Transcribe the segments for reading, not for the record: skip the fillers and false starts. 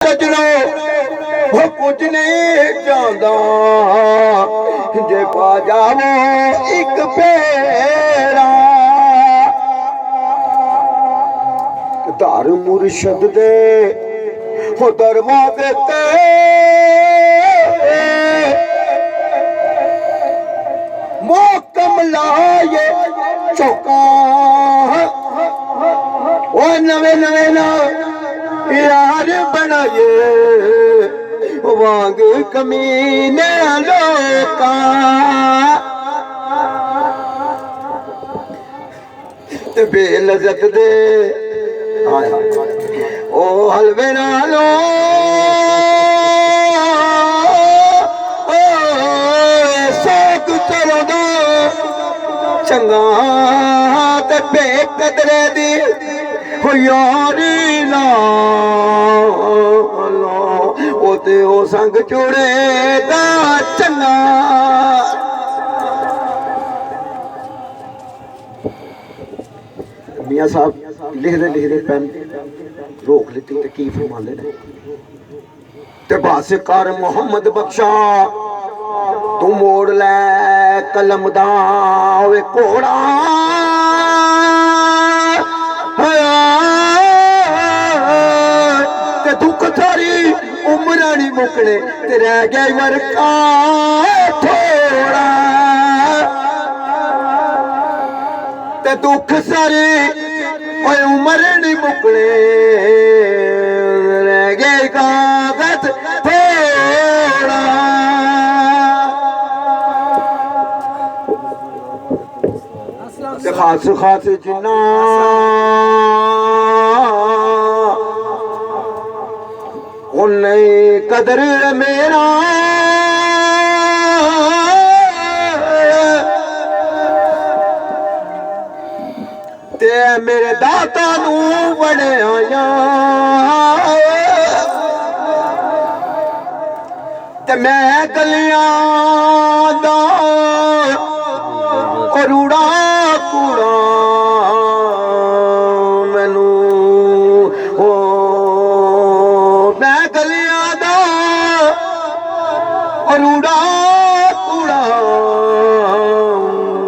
सजनो वो कुछ नहीं चाहता जे पा जावो एक फेरा धार मुर्शद दे हो दरवाजे ते मोकम लाए चौका ओ नवे नवे ना यार बनाए वांग कमीने लोका ते बेलज़त दे ओ हलवे नालो सोक चलो दो चंगा ते बेकदरे दी हो यारी ना ओते ओ संग चुड़े दा चंगा मियाँ साहब लिखते पेन रोक लेती तो की फरमाते ने ते बस कर मोहम्मद बख्शा तू मोड़ ले कलम दा वे घोड़ा ते दुख थारी उम्र नहीं मुकने ते रह गया वर्का थोड़ा ते दुख सारे ओए उम्र नहीं मुकने रह गए कागज थोड़ा ते खास खास जिन्ना उन्हें कदर मेरा ते मेरे दाता नू बड़े आया ते मैं गलियां दा रूड़ा कूड़ा मैनू ओ मैं गलियां दा रूड़ा कूड़ा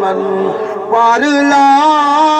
मैनू पार ला